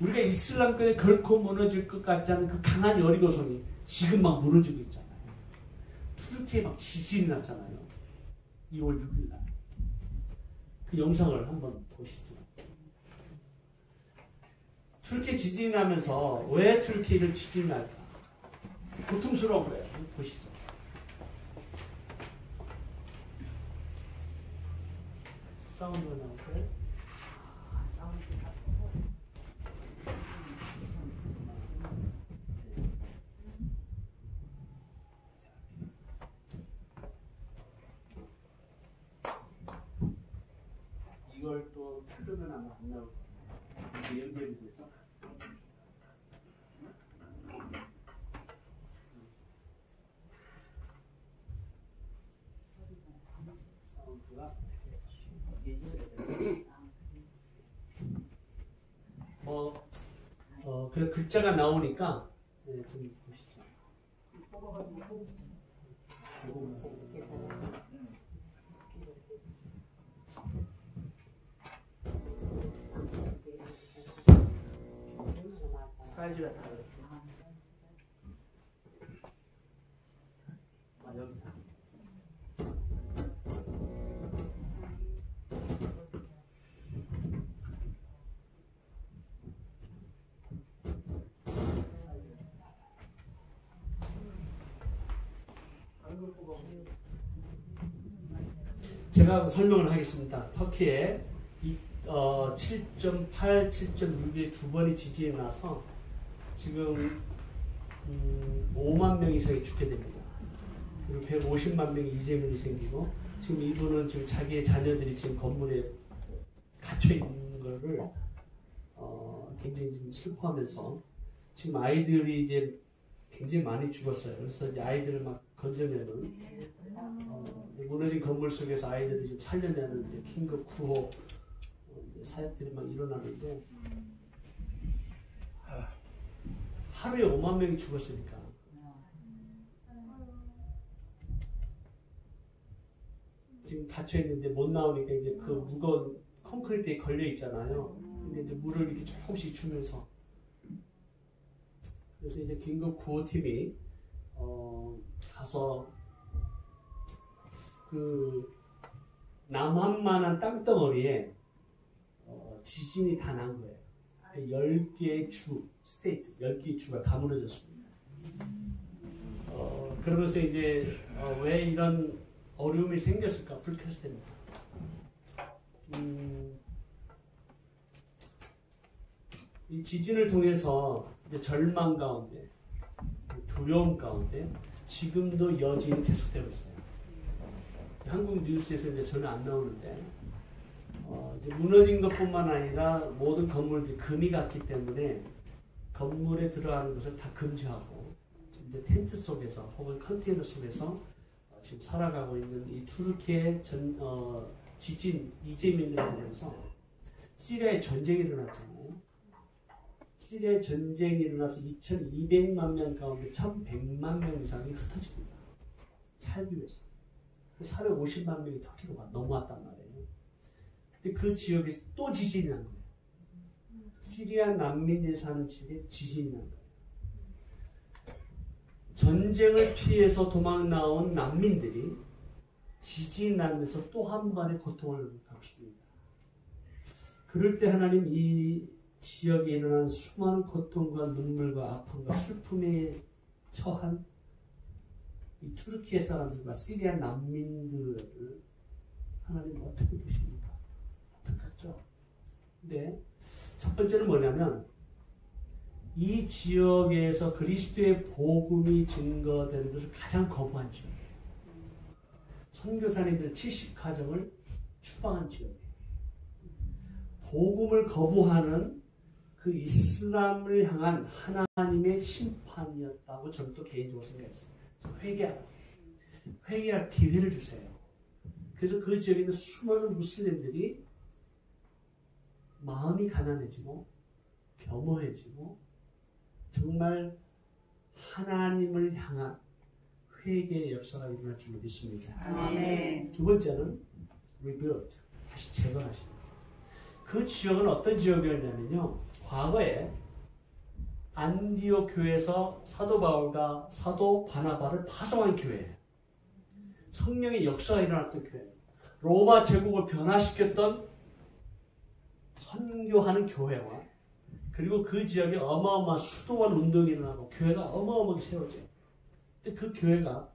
우리가 이슬람교에 결코 무너질 것 같지 않은 그 강한 여리고성이 지금 막 무너지고 있잖아요. 투르키에 막 지진이 났잖아요. 2월 6일 날. 그 영상을 한번 보시죠. 투르키 지진이 나면서 왜 투르키를 지진이 날까? 고통스러운 거예요. 한번 보시죠. 사운드가 나올까요? 이걸 또 틀으면 아마 안 나올 거예요. 이게 연결이 되죠? 사운드가 그래 글자가 나오니까 네, 좀 보시죠. 사이즈가 다르죠. 여기. 제가 설명을 하겠습니다. 터키에 7.8, 7.6의 두 번의 지진이 나서 지금 5만 명 이상이 죽게 됩니다. 그리고 150만 명이 이재명이 생기고 지금 이분은 지금 자기의 자녀들이 지금 건물에 갇혀 있는 거를 굉장히 지금 슬퍼하면서 지금 아이들이 이제 굉장히 많이 죽었어요. 그래서 이제 아이들을 막 건져내는 무너진 건물 속에서 아이들을 좀 살려내는 이제 긴급 구호 사역들이 막 일어나는데 하루에 5만 명이 죽었으니까 지금 닫혀 있는데 못 나오니까 이제 그 무거운 콘크리트에 걸려 있잖아요. 근데 이제 물을 이렇게 조금씩 주면서 그래서 이제 긴급 구호팀이 가서 그 남한만한 땅덩어리에 지진이 다 난 거예요. 10개의 주, 스테이트, 10개의 주가 다 무너졌습니다. 그러면서 이제 왜 이런 어려움이 생겼을까? 불 켰을 때입니다. 이 지진을 통해서 이제 절망 가운데, 두려움 가운데 지금도 여진이 계속되고 있어요. 한국 뉴스에서 이제 전혀 안 나오는데 이제 무너진 것뿐만 아니라 모든 건물들이 금이 갔기 때문에 건물에 들어가는 것을 다 금지하고 이제 텐트 속에서 혹은 컨테이너 속에서 지금 살아가고 있는 이 투르키의 지진 이재민들에 대해서 시리아에 전쟁이 일어났잖아요. 시리아에 전쟁이 일어나서 2,200만 명 가운데 1,100만 명 이상이 흩어집니다. 살기 위해서. 450만 명이 터키로 넘어왔단 말이에요. 근데 그 지역에 또 지진이 난 거예요. 시리아 난민들이 사는 지역에 지진이 난 거예요. 전쟁을 피해서 도망 나온 난민들이 지진이 나면서 또 한 번의 고통을 겪습니다. 그럴 때 하나님 이 지역에 일어난 수많은 고통과 눈물과 아픔과 슬픔에 처한 이 투르키의 사람들과 시리아 난민들을 하나님 어떻게 보십니까? 안타깝죠? 근데 첫 번째는 뭐냐면 이 지역에서 그리스도의 복음이 증거되는 것을 가장 거부한 지역이에요. 선교사님들 70가정을 추방한 지역이에요. 복음을 거부하는 그 이슬람을 향한 하나님의 심판이었다고 저는 또 개인적으로 생각했어요. 회개할 기회를 주세요. 그래서 그 지역에 있는 수많은 무슬림들이 마음이 가난해지고 겸허해지고 정말 하나님을 향한 회개의 역사가 일어날 줄 믿습니다. 아멘. 두 번째는 rebuild, 다시 재건하시는 거예요. 그 지역은 어떤 지역이었냐면요, 과거에 안디옥 교회에서 사도 바울과 사도 바나바를 파송한 교회예요. 성령의 역사가 일어났던 교회예요. 로마 제국을 변화시켰던 선교하는 교회와 그리고 그 지역에 어마어마한 수도원 운동이 일어나고 교회가 어마어마하게 세워져요. 근데 그 교회가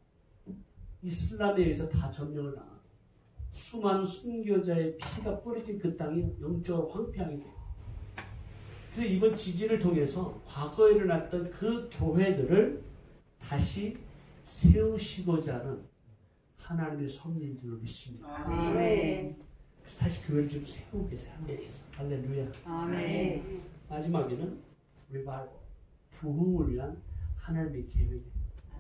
이슬람에 의해서 다 점령을 당하고 수많은 순교자의 피가 뿌려진 그 땅이 영적으로 황폐하게 돼요. 그래서 이번 지진을 통해서 과거에 일어났던 그 교회들을 다시 세우시고자 하는 하나님의 섭리인 줄로 믿습니다. 아멘. 그래서 다시 교회를 좀 세우고 계세요. 하나님께서. 할렐루야. 아멘. 마지막에는 리바이벌, 부흥을 위한 하나님의 계획입니다.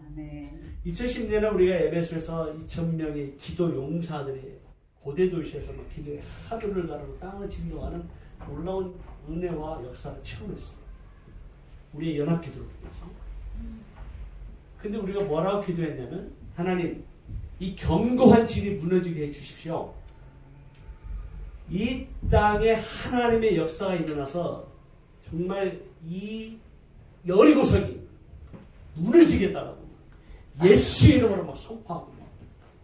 아멘. 2010년에 우리가 에베소에서 2,000명의 기도 용사들이 고대 도시에서 막 기도에 하늘을 가르고 땅을 진동하는 놀라운 은혜와 역사를 체험했어요. 우리의 연합 기도를 통해서. 근데 우리가 뭐라고 기도했냐면, 하나님, 이 견고한 진이 무너지게 해주십시오. 이 땅에 하나님의 역사가 일어나서 정말 이 여리고성이 무너지게 달라고 예수의 이름으로 막 선포하고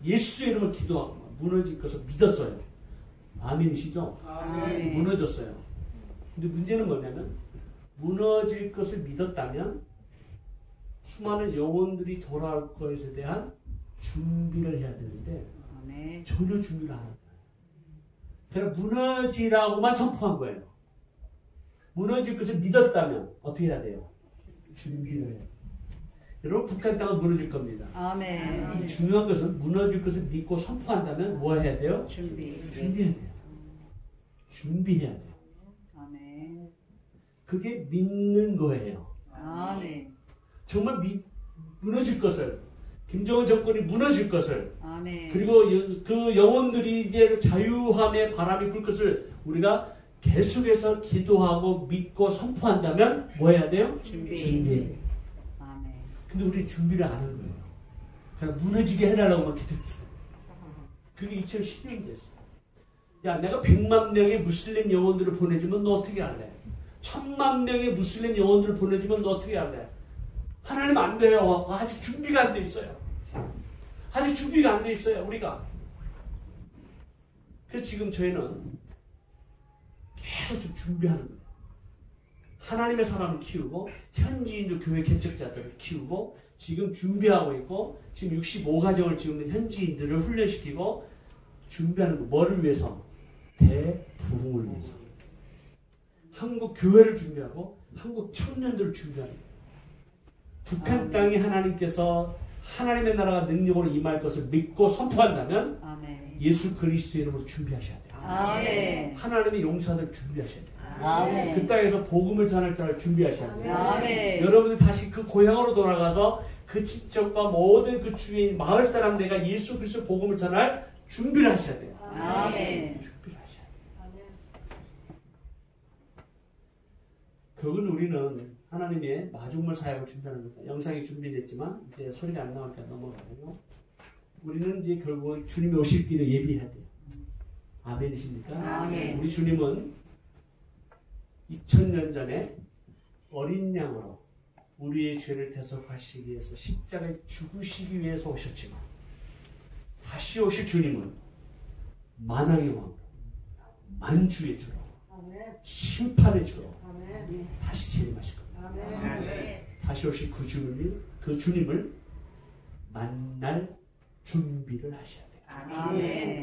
예수의 이름으로 기도하고 무너질 것을 믿었어요. 아멘이시죠? 아멘. 무너졌어요. 근데 문제는 뭐냐면 무너질 것을 믿었다면 수많은 영혼들이 돌아올 것에 대한 준비를 해야 되는데 아멘. 전혀 준비를 안 한 거예요. 그냥 무너지라고만 선포한 거예요. 무너질 것을 믿었다면 어떻게 해야 돼요? 준비를 해요. 여러분 북한 땅은 무너질 겁니다. 아멘. 중요한 것은 무너질 것을 믿고 선포한다면 뭐 해야 돼요? 준비해야 돼요. 준비해야 돼요. 아멘. 그게 믿는 거예요. 아멘. 정말 무너질 것을, 김정은 정권이 무너질 것을, 아멘. 그리고 그 영혼들이 이제 자유함의 바람이 불 것을 우리가 계속해서 기도하고 믿고 선포한다면 뭐 해야 돼요? 준비해야 돼요. 아멘. 근데 우리 준비를 안 한 거예요. 그냥 무너지게 해달라고만 기도했어요. 그게 2010년이 됐어요. 야, 내가 100만 명의 무슬림 영혼들을 보내주면 너 어떻게 할래? 1000만 명의 무슬림 영혼들을 보내주면 너 어떻게 할래? 하나님 안 돼요. 아직 준비가 안 돼 있어요. 아직 준비가 안 돼 있어요, 우리가. 그래서 지금 저희는 계속 좀 준비하는 거예요. 하나님의 사람을 키우고, 현지인들 교회 개척자들을 키우고, 지금 준비하고 있고, 지금 65가정을 지우는 현지인들을 훈련시키고, 준비하는 거. 뭐를 위해서? 대부흥을 위해서. 한국 교회를 준비하고, 한국 청년들을 준비하는 거예요. 북한 땅에 하나님께서 하나님의 나라가 능력으로 임할 것을 믿고 선포한다면 아멘. 예수 그리스도의 이름으로 준비하셔야 돼요. 아멘. 하나님의 용사들 준비하셔야 돼요. 아멘. 그 땅에서 복음을 전할 자를 준비하셔야 돼요. 아멘. 여러분들 다시 그 고향으로 돌아가서 그 친척과 모든 그 주위인 마을 사람들과 예수 그리스도 복음을 전할 준비를 하셔야 돼요. 아멘. 준비를 하셔야 돼요. 그건 우리는 하나님의 마중물 사역을 준비하는 겁니다. 영상이 준비됐지만 이제 소리가 안 나오니까 넘어가고요. 우리는 이제 결국 주님이 오실 길을 예비해야 돼요. 아멘이십니까? 아멘. 우리 주님은 2000년 전에 어린 양으로 우리의 죄를 대속하시기 위해서 십자가에 죽으시기 위해서 오셨지만 다시 오실 주님은 만왕의 왕, 만주의 주로, 심판의 주로 다시 재림하실 겁니다. 다시 오실 그 주님을 만날 준비를 하셔야 돼요. 아멘.